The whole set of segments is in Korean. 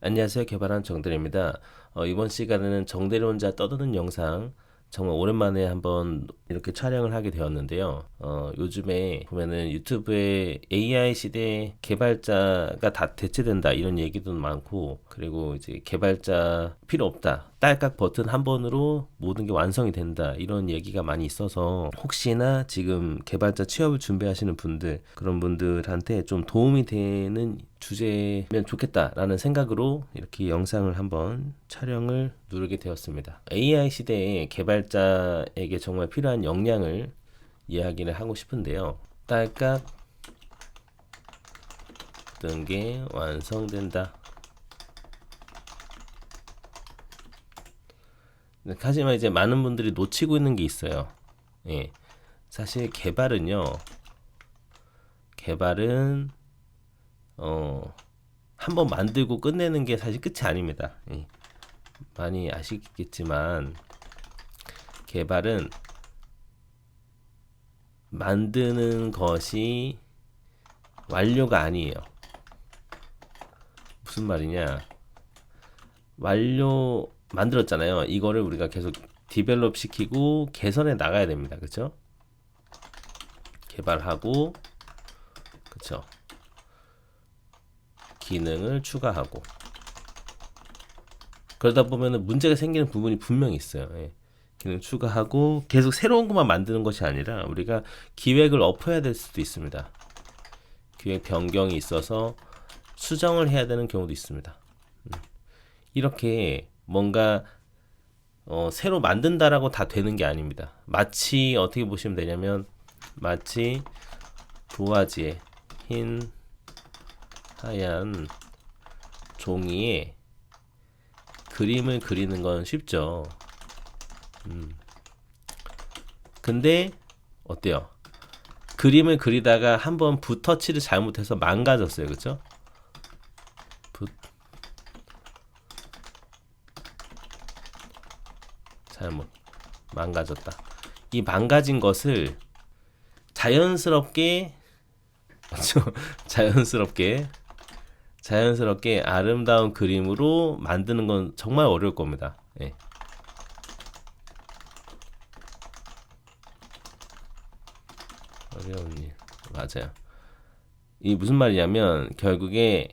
안녕하세요. 개발한 정대리입니다. 이번 시간에는 정대리 혼자 떠드는 영상 정말 오랜만에 한번 이렇게 촬영을 하게 되었는데요. 요즘에 보면은 유튜브에 AI 시대 개발자가 다 대체된다 이런 얘기도 많고, 그리고 이제 개발자 필요 없다. 딸깍 버튼 한 번으로 모든 게 완성이 된다. 이런 얘기가 많이 있어서 혹시나 지금 개발자 취업을 준비하시는 분들, 그런 분들한테 좀 도움이 되는 주제면 좋겠다라는 생각으로 이렇게 영상을 한번 촬영을 누르게 되었습니다. AI 시대에 개발자에게 정말 필요한 역량을 이야기를 하고 싶은데요. 딸깍 모든 게 완성된다. 하지만 이제 많은 분들이 놓치고 있는 게 있어요. 예. 사실 개발은 한번 만들고 끝내는 게 사실 끝이 아닙니다. 예. 많이 아시겠지만 개발은 만드는 것이 완료가 아니에요. 무슨 말이냐? 완료 만들었잖아요. 이거를 우리가 계속 디벨롭 시키고 개선해 나가야 됩니다. 그렇죠? 개발하고, 그렇죠? 기능을 추가하고. 그러다 보면은 문제가 생기는 부분이 분명히 있어요. 예. 기능 추가하고 계속 새로운 것만 만드는 것이 아니라 우리가 기획을 엎어야 될 수도 있습니다. 기획 변경이 있어서 수정을 해야 되는 경우도 있습니다. 이렇게 뭔가 새로 만든다라고 다 되는 게 아닙니다. 마치 어떻게 보시면 되냐면, 마치 도화지에 흰 하얀 종이에 그림을 그리는 건 쉽죠. 근데 어때요? 그림을 그리다가 한번 붓터치를 잘못해서 망가졌어요. 그렇죠? 붓 잘못 망가졌다. 이 망가진 것을 자연스럽게 그렇죠? 자연스럽게 아름다운 그림으로 만드는 건 정말 어려울 겁니다. 예. 어려운 일. 맞아요. 이 무슨 말이냐면 결국에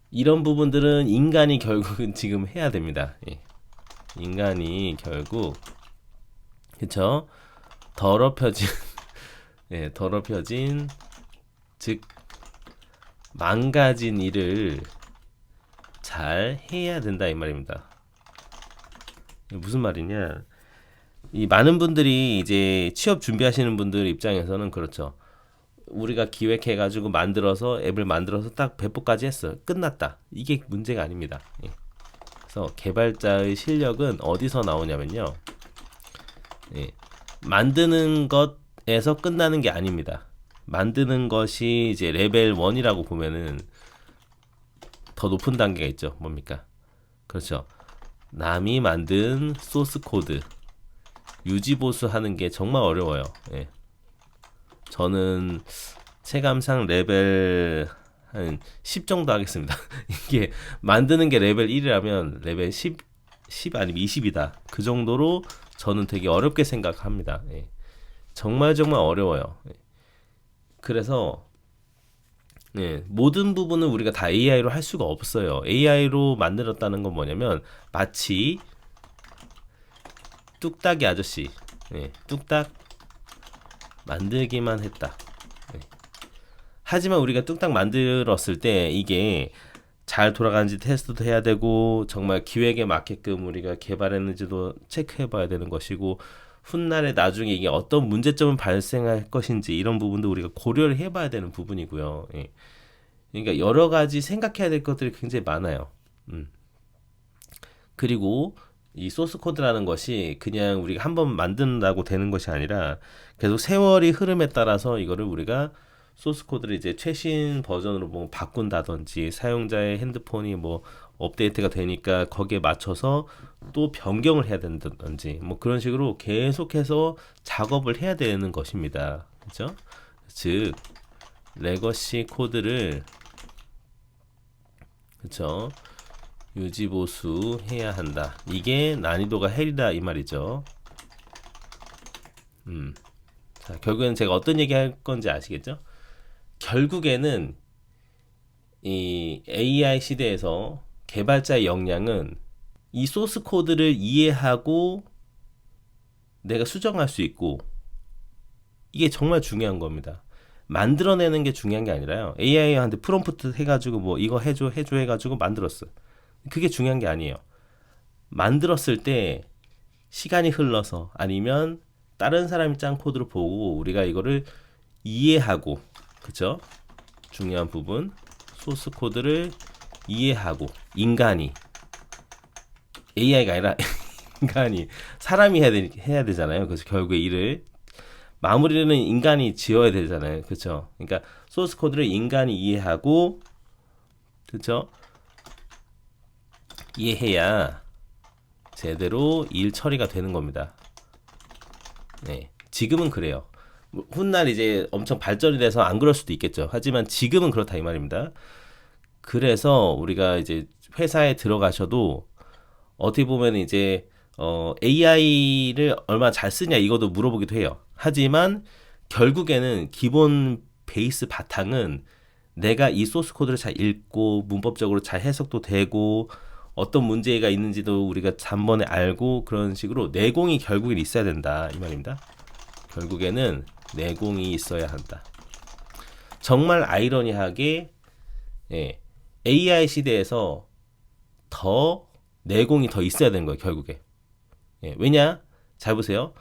이런 부분들은 인간이 결국은 지금 해야 됩니다. 예. 인간이 결국, 그쵸? 더럽혀진 예, 더럽혀진, 즉 망가진 일을 잘 해야 된다 이 말입니다. 무슨 말이냐? 이 많은 분들이 이제 취업 준비하시는 분들 입장에서는 그렇죠. 우리가 기획해가지고 만들어서 앱을 만들어서 딱 배포까지 했어요. 끝났다. 이게 문제가 아닙니다. 예. 그래서 개발자의 실력은 어디서 나오냐면요. 예. 만드는 것에서 끝나는 게 아닙니다. 만드는 것이 이제 레벨 1이라고 보면은 더 높은 단계가 있죠. 뭡니까? 그렇죠. 남이 만든 소스 코드 유지 보수하는 게 정말 어려워요. 예. 저는 체감상 레벨 한 10 정도 하겠습니다. 이게 만드는 게 레벨 1이라면 레벨 10 아니면 20이다. 그 정도로 저는 되게 어렵게 생각합니다. 예. 정말 어려워요. 예. 그래서 예, 모든 부분은 우리가 다 AI로 할 수가 없어요. AI로 만들었다는 건 뭐냐면 마치 뚝딱이 아저씨, 예, 뚝딱 만들기만 했다. 예. 하지만 우리가 뚝딱 만들었을 때 이게 잘 돌아가는지 테스트도 해야 되고 정말 기획에 맞게끔 우리가 개발했는지도 체크해 봐야 되는 것이고, 훗날에 나중에 이게 어떤 문제점은 발생할 것인지 이런 부분도 우리가 고려를 해 봐야 되는 부분이고요. 예. 그러니까 여러 가지 생각해야 될 것들이 굉장히 많아요. 그리고 이 소스 코드라는 것이 그냥 우리가 한번 만든다고 되는 것이 아니라 계속 세월이 흐름에 따라서 이거를 우리가 소스 코드를 이제 최신 버전으로 뭐 바꾼다든지, 사용자의 핸드폰이 뭐 업데이트가 되니까 거기에 맞춰서 또 변경을 해야 된다든지, 뭐 그런 식으로 계속해서 작업을 해야 되는 것입니다. 그렇죠? 즉 레거시 코드를, 그렇죠? 유지보수 해야 한다. 이게 난이도가 헬이다 이 말이죠. 자, 결국에는 제가 어떤 얘기 할 건지 아시겠죠? 결국에는 이 AI 시대에서 개발자의 역량은 이 소스 코드를 이해하고 내가 수정할 수 있고, 이게 정말 중요한 겁니다. 만들어내는 게 중요한 게 아니라요. AI한테 프롬프트 해가지고 뭐 이거 해줘 해가지고 만들었어. 그게 중요한 게 아니에요. 만들었을 때 시간이 흘러서 아니면 다른 사람이 짠 코드를 보고 우리가 이거를 이해하고, 그쵸? 중요한 부분, 소스 코드를 이해하고, 인간이, AI가 아니라 인간이, 사람이 해야 되잖아요. 그래서 결국에 일을 마무리는 인간이 지어야 되잖아요. 그쵸? 그러니까 소스 코드를 인간이 이해하고, 그쵸? 이해해야 제대로 일 처리가 되는 겁니다. 네, 지금은 그래요. 훗날 이제 엄청 발전이 돼서 안 그럴 수도 있겠죠. 하지만 지금은 그렇다 이 말입니다. 그래서 우리가 이제 회사에 들어가셔도 어떻게 보면 이제 AI를 얼마나 잘 쓰냐 이것도 물어보기도 해요. 하지만 결국에는 기본 베이스 바탕은 내가 이 소스 코드를 잘 읽고 문법적으로 잘 해석도 되고 어떤 문제가 있는지도 우리가 단번에 알고 그런 식으로 내공이 결국엔 있어야 된다 이 말입니다. 결국에는 내공이 있어야 한다. 정말 아이러니하게 AI 시대에서 더 내공이 더 있어야 되는 거예요. 결국에. 왜냐? 잘 보세요.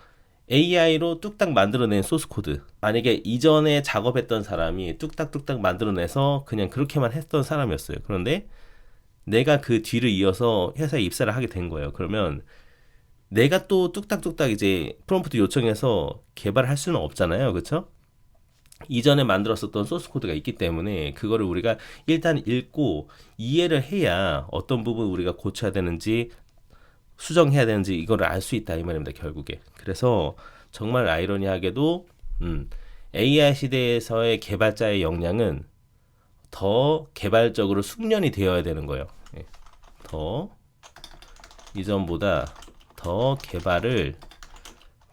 AI로 뚝딱 만들어낸 소스 코드. 만약에 이전에 작업했던 사람이 뚝딱뚝딱 만들어내서 그냥 그렇게만 했던 사람이었어요. 그런데 내가 그 뒤를 이어서 회사에 입사를 하게 된 거예요. 그러면 내가 또 뚝딱뚝딱 이제 프롬프트 요청해서 개발할 수는 없잖아요. 그렇죠? 이전에 만들었었던 소스 코드가 있기 때문에 그거를 우리가 일단 읽고 이해를 해야 어떤 부분 우리가 고쳐야 되는지 수정해야 되는지 이거를 알 수 있다 이 말입니다. 결국에. 그래서 정말 아이러니하게도 AI 시대에서의 개발자의 역량은 더 개발적으로 숙련이 되어야 되는 거예요. 더 이전보다 더 개발을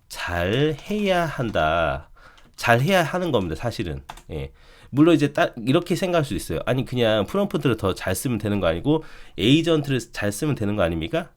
잘 해야 한다. 잘 해야 하는 겁니다. 사실은. 물론 이제 딱 이렇게 생각할 수도 있어요. 아니 그냥 프롬프트를 더 잘 쓰면 되는 거 아니고 에이전트를 잘 쓰면 되는 거 아닙니까?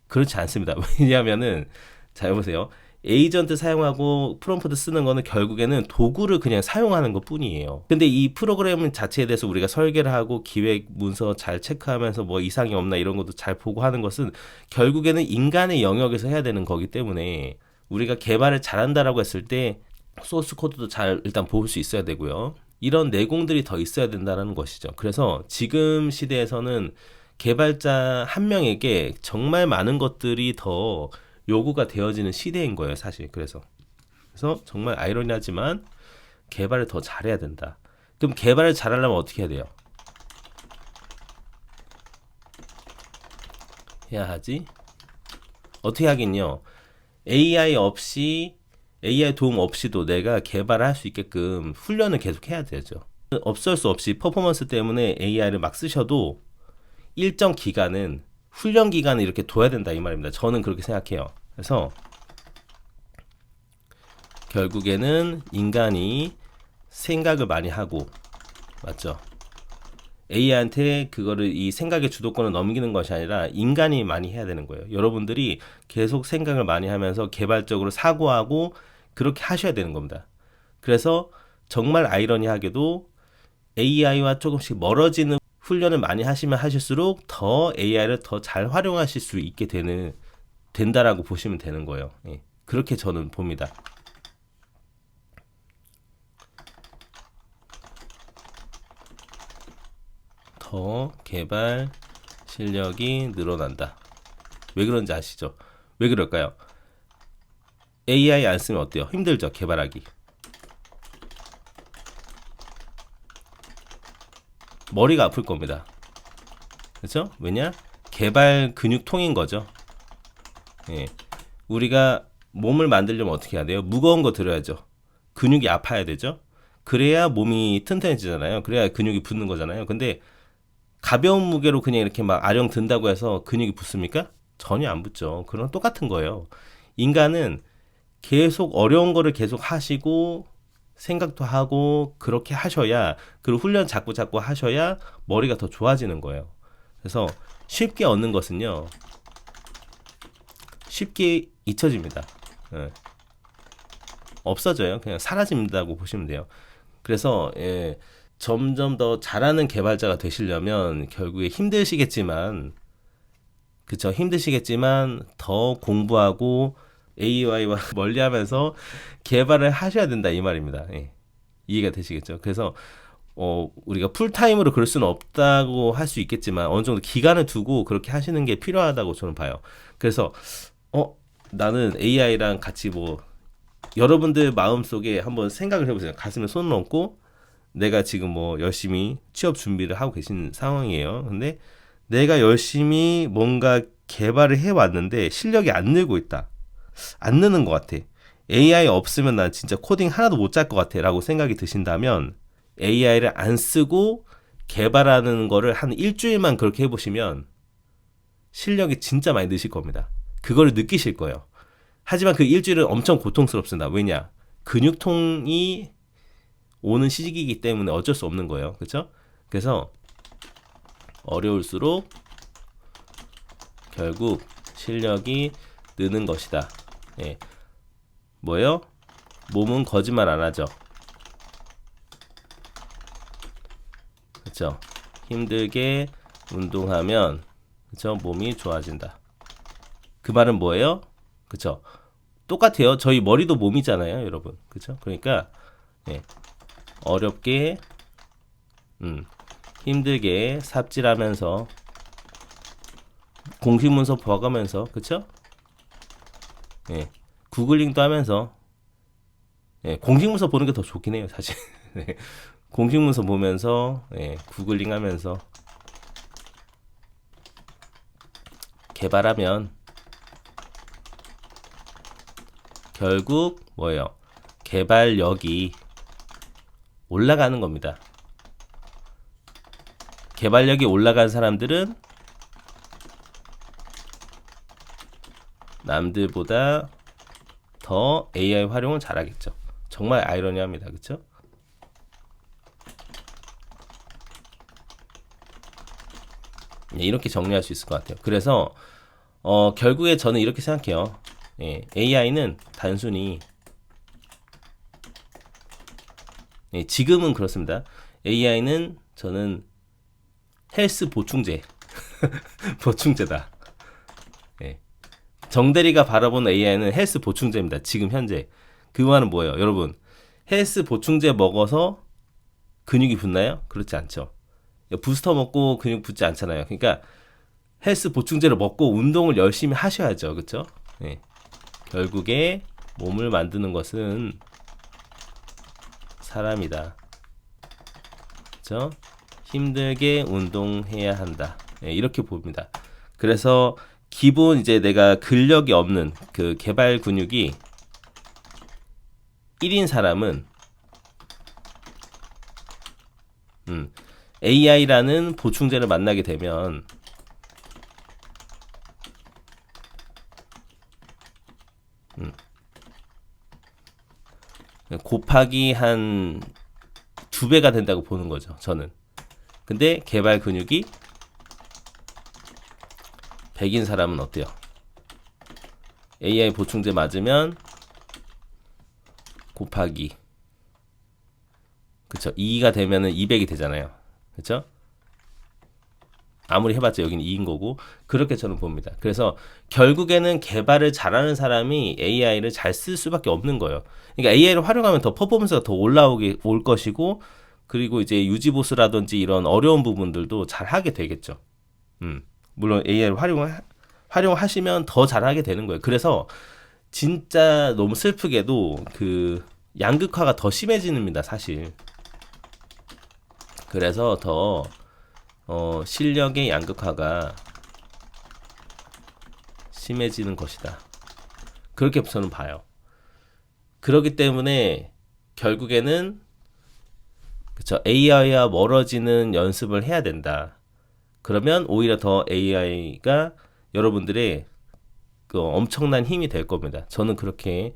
그렇지 않습니다. 왜냐하면은 잘 보세요. 에이전트 사용하고 프롬프트 쓰는 거는 결국에는 도구를 그냥 사용하는 것 뿐이에요. 근데 이 프로그램 자체에 대해서 우리가 설계를 하고 기획 문서 잘 체크하면서 뭐 이상이 없나 이런 것도 잘 보고 하는 것은 결국에는 인간의 영역에서 해야 되는 거기 때문에 우리가 개발을 잘한다라고 했을 때 소스 코드도 잘 일단 볼 수 있어야 되고요. 이런 내공들이 더 있어야 된다는 것이죠. 그래서 지금 시대에서는 개발자 한 명에게 정말 많은 것들이 더 요구가 되어지는 시대인 거예요, 사실. 그래서 정말 아이러니하지만 개발을 더 잘해야 된다. 그럼 개발을 잘하려면 어떻게 해야 돼요? 해야 하지? 어떻게 하긴요? AI 도움 없이도 내가 개발을 할 수 있게끔 훈련을 계속 해야 되죠. 어쩔 수 없이 퍼포먼스 때문에 AI를 막 쓰셔도 일정 기간은 훈련 기간을 이렇게 둬야 된다 이 말입니다. 저는 그렇게 생각해요. 그래서 결국에는 인간이 생각을 많이 하고, 맞죠? AI한테 그거를 이 생각의 주도권을 넘기는 것이 아니라 인간이 많이 해야 되는 거예요. 여러분들이 계속 생각을 많이 하면서 개발적으로 사고하고 그렇게 하셔야 되는 겁니다. 그래서 정말 아이러니하게도 AI와 조금씩 멀어지는 훈련을 많이 하시면 하실수록 더 AI를 더 잘 활용하실 수 있게 된다라고 보시면 되는 거예요. 그렇게 저는 봅니다. 더 개발 실력이 늘어난다. 왜 그런지 아시죠? 왜 그럴까요? AI 안 쓰면 어때요? 힘들죠, 개발하기. 머리가 아플 겁니다. 그렇죠? 왜냐? 개발 근육통인 거죠. 우리가 몸을 만들려면 어떻게 해야 돼요? 무거운 거 들어야죠. 근육이 아파야 되죠. 그래야 몸이 튼튼해지잖아요. 그래야 근육이 붙는 거잖아요. 근데 가벼운 무게로 그냥 이렇게 막 아령 든다고 해서 근육이 붙습니까? 전혀 안 붙죠. 그런 똑같은 거예요. 인간은 계속 어려운 거를 계속 하시고 생각도 하고 그렇게 하셔야, 그리고 훈련 자꾸 하셔야 머리가 더 좋아지는 거예요. 그래서 쉽게 얻는 것은요, 쉽게 잊혀집니다. 예. 없어져요. 그냥 사라진다고 보시면 돼요. 그래서 점점 더 잘하는 개발자가 되시려면 결국에 힘드시겠지만, 그쵸, 힘드시겠지만 더 공부하고 AI와 멀리하면서 개발을 하셔야 된다 이 말입니다. 예. 이해가 되시겠죠? 그래서 우리가 풀타임으로 그럴 수는 없다고 할 수 있겠지만 어느 정도 기간을 두고 그렇게 하시는 게 필요하다고 저는 봐요. 그래서 나는 AI랑 같이 뭐, 여러분들 마음속에 한번 생각을 해보세요. 가슴에 손을 얹고 내가 지금 뭐 열심히 취업 준비를 하고 계신 상황이에요. 근데 내가 열심히 뭔가 개발을 해왔는데 실력이 안 늘고 있다. 안 느는 것 같아. AI 없으면 난 진짜 코딩 하나도 못 짤 것 같아 라고 생각이 드신다면, AI를 안 쓰고 개발하는 거를 한 일주일만 그렇게 해보시면 실력이 진짜 많이 느실 겁니다. 그걸 느끼실 거예요. 하지만 그 일주일은 엄청 고통스럽습니다. 왜냐? 근육통이 오는 시기이기 때문에 어쩔 수 없는 거예요. 그렇죠? 그래서 어려울수록 결국 실력이 느는 것이다. 예. 뭐예요? 몸은 거짓말 안 하죠. 그렇죠? 힘들게 운동하면, 그렇죠? 몸이 좋아진다. 그 말은 뭐예요? 그렇죠? 똑같아요. 저희 머리도 몸이잖아요, 여러분. 그렇죠? 그러니까 어렵게 힘들게 삽질하면서 공식 문서 봐가면서, 그렇죠? 구글링도 하면서, 공식 문서 보는 게 더 좋긴 해요, 사실. 공식 문서 보면서, 구글링 하면서 개발하면 결국 뭐예요? 개발력이 올라가는 겁니다. 개발력이 올라간 사람들은 남들보다 더 AI 활용을 잘하겠죠. 정말 아이러니합니다. 그렇죠? 이렇게 정리할 수 있을 것 같아요. 그래서 결국에 저는 이렇게 생각해요. AI는 단순히, 지금은 그렇습니다. AI는 저는 헬스 보충제, 보충제다. 정대리가 바라보는 AI는 헬스 보충제입니다. 지금 현재. 그 말은 뭐예요? 여러분, 헬스 보충제 먹어서 근육이 붙나요? 그렇지 않죠. 부스터 먹고 근육 붙지 않잖아요. 그러니까 헬스 보충제를 먹고 운동을 열심히 하셔야죠. 그렇죠? 결국에 몸을 만드는 것은 사람이다. 그렇죠? 힘들게 운동해야 한다. 이렇게 봅니다. 그래서 기본 이제 내가 근력이 없는 그 개발 근육이 1인 사람은 AI라는 보충제를 만나게 되면 곱하기 한 2배가 된다고 보는 거죠, 저는. 근데 개발 근육이 100인 사람은 어때요? AI 보충제 맞으면 곱하기, 그쵸? 2가 되면은 200이 되잖아요. 그쵸? 아무리 해봤자 여기는 2인 거고, 그렇게 저는 봅니다. 그래서 결국에는 개발을 잘하는 사람이 AI를 잘 쓸 수밖에 없는 거예요. 그러니까 AI를 활용하면 더 퍼포먼스가 더 올 것이고, 그리고 이제 유지보수라든지 이런 어려운 부분들도 잘 하게 되겠죠. 물론 AI를 활용하시면 더 잘하게 되는 거예요. 그래서 진짜 너무 슬프게도 그 양극화가 더 심해집니다, 사실. 그래서 더 실력의 양극화가 심해지는 것이다. 그렇게 저는 봐요. 그렇기 때문에 결국에는, 그쵸, AI와 멀어지는 연습을 해야 된다. 그러면 오히려 더 AI가 여러분들의 그 엄청난 힘이 될 겁니다. 저는 그렇게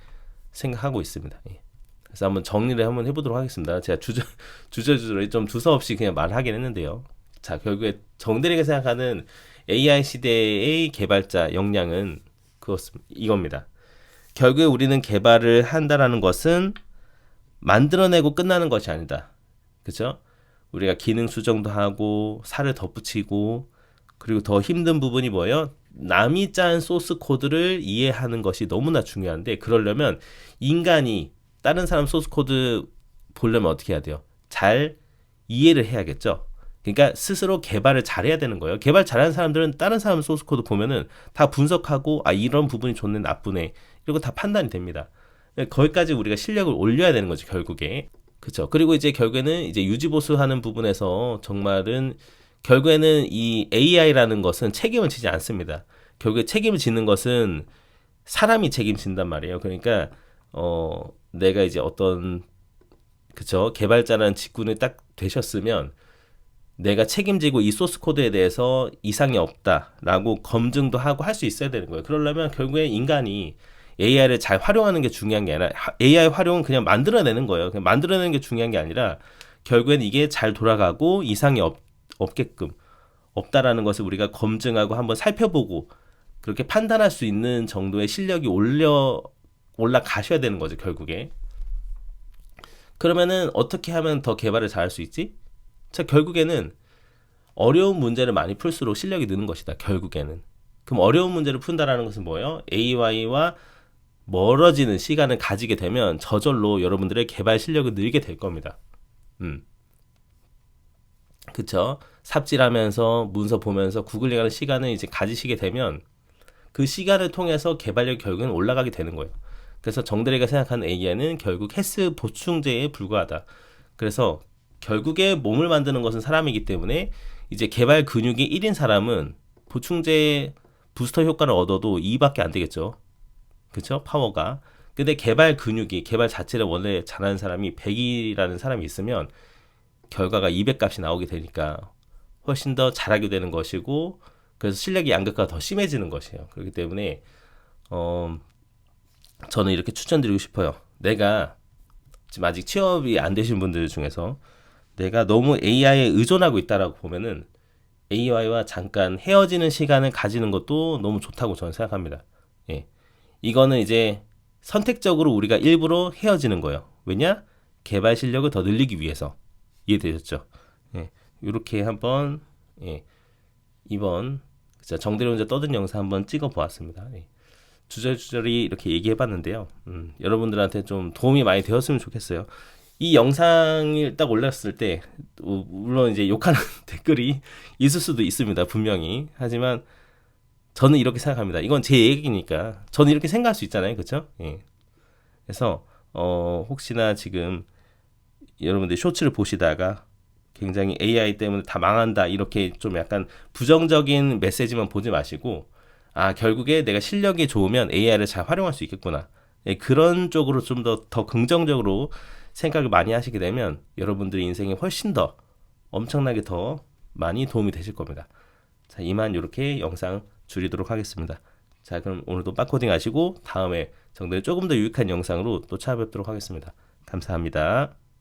생각하고 있습니다. 예. 그래서 한번 정리를 한번 해보도록 하겠습니다. 제가 주저주저 좀 두서없이 그냥 말하긴 했는데요. 자, 결국에 정대리가 생각하는 AI 시대의 개발자 역량은 이겁니다. 결국에 우리는 개발을 한다라는 것은 만들어내고 끝나는 것이 아니다. 그죠? 우리가 기능 수정도 하고 살을 덧붙이고 그리고 더 힘든 부분이 뭐예요? 남이 짠 소스 코드를 이해하는 것이 너무나 중요한데 그러려면 인간이 다른 사람 소스 코드 보려면 어떻게 해야 돼요? 잘 이해를 해야겠죠. 그러니까 스스로 개발을 잘해야 되는 거예요. 개발 잘하는 사람들은 다른 사람 소스 코드 보면은 다 분석하고 아 이런 부분이 좋네 나쁘네 이러고 다 판단이 됩니다. 거기까지 우리가 실력을 올려야 되는 거죠 결국에. 그렇죠. 그리고 이제 결국에는 이제 유지보수하는 부분에서 정말은 결국에는 이 AI라는 것은 책임을 지지 않습니다. 결국에 책임을 지는 것은 사람이 책임진단 말이에요. 그러니까 내가 이제 어떤 그쵸 개발자라는 직군을 딱 되셨으면 내가 책임지고 이 소스 코드에 대해서 이상이 없다라고 검증도 하고 할 수 있어야 되는 거예요. 그러려면 결국에 인간이 AI를 잘 활용하는 게 중요한 게 아니라 AI 활용은 그냥 만들어내는 거예요. 그냥 만들어내는 게 중요한 게 아니라 결국엔 이게 잘 돌아가고 이상이 없게끔 없다라는 것을 우리가 검증하고 한번 살펴보고 그렇게 판단할 수 있는 정도의 실력이 올라가셔야 되는 거죠 결국에. 그러면은 어떻게 하면 더 개발을 잘할 수 있지? 자 결국에는 어려운 문제를 많이 풀수록 실력이 느는 것이다 결국에는. 그럼 어려운 문제를 푼다라는 것은 뭐예요? AI와 멀어지는 시간을 가지게 되면 저절로 여러분들의 개발 실력을 늘게 될 겁니다. 그쵸? 삽질하면서 문서 보면서 구글링하는 시간을 이제 가지시게 되면 그 시간을 통해서 개발력이 결국은 올라가게 되는 거예요. 그래서 정대리가 생각하는 AI는 결국 헬스 보충제에 불과하다. 그래서 결국에 몸을 만드는 것은 사람이기 때문에 이제 개발 근육이 1인 사람은 보충제 부스터 효과를 얻어도 2밖에 안 되겠죠. 그쵸? 파워가. 근데 개발 자체를 원래 잘하는 사람이 100이라는 사람이 있으면 결과가 200 값이 나오게 되니까 훨씬 더 잘하게 되는 것이고 그래서 실력의 양극화가 더 심해지는 것이에요. 그렇기 때문에 저는 이렇게 추천드리고 싶어요. 내가 지금 아직 취업이 안 되신 분들 중에서 내가 너무 AI에 의존하고 있다라고 보면은 AI와 잠깐 헤어지는 시간을 가지는 것도 너무 좋다고 저는 생각합니다. 예. 이거는 이제 선택적으로 우리가 일부러 헤어지는 거예요. 왜냐? 개발 실력을 더 늘리기 위해서. 이해되셨죠? 예. 이렇게 한번 예. 이번 정대리 혼자 떠든 영상 한번 찍어 보았습니다. 예. 주저주저리 이렇게 얘기해 봤는데요. 여러분들한테 좀 도움이 많이 되었으면 좋겠어요. 이 영상을 딱 올렸을 때 물론 이제 욕하는 댓글이 있을 수도 있습니다. 분명히. 하지만 저는 이렇게 생각합니다. 이건 제 얘기니까 저는 이렇게 생각할 수 있잖아요. 그렇죠? 예. 그래서 혹시나 지금 여러분들 쇼츠를 보시다가 굉장히 AI 때문에 다 망한다 이렇게 좀 약간 부정적인 메시지만 보지 마시고 아 결국에 내가 실력이 좋으면 AI를 잘 활용할 수 있겠구나. 예, 그런 쪽으로 좀 더 긍정적으로 생각을 많이 하시게 되면 여러분들의 인생에 훨씬 더 엄청나게 더 많이 도움이 되실 겁니다. 자, 이만 이렇게 영상 줄이도록 하겠습니다. 자, 그럼 오늘도 빡코딩 하시고 다음에 정말 조금 더 유익한 영상으로 또 찾아뵙도록 하겠습니다. 감사합니다.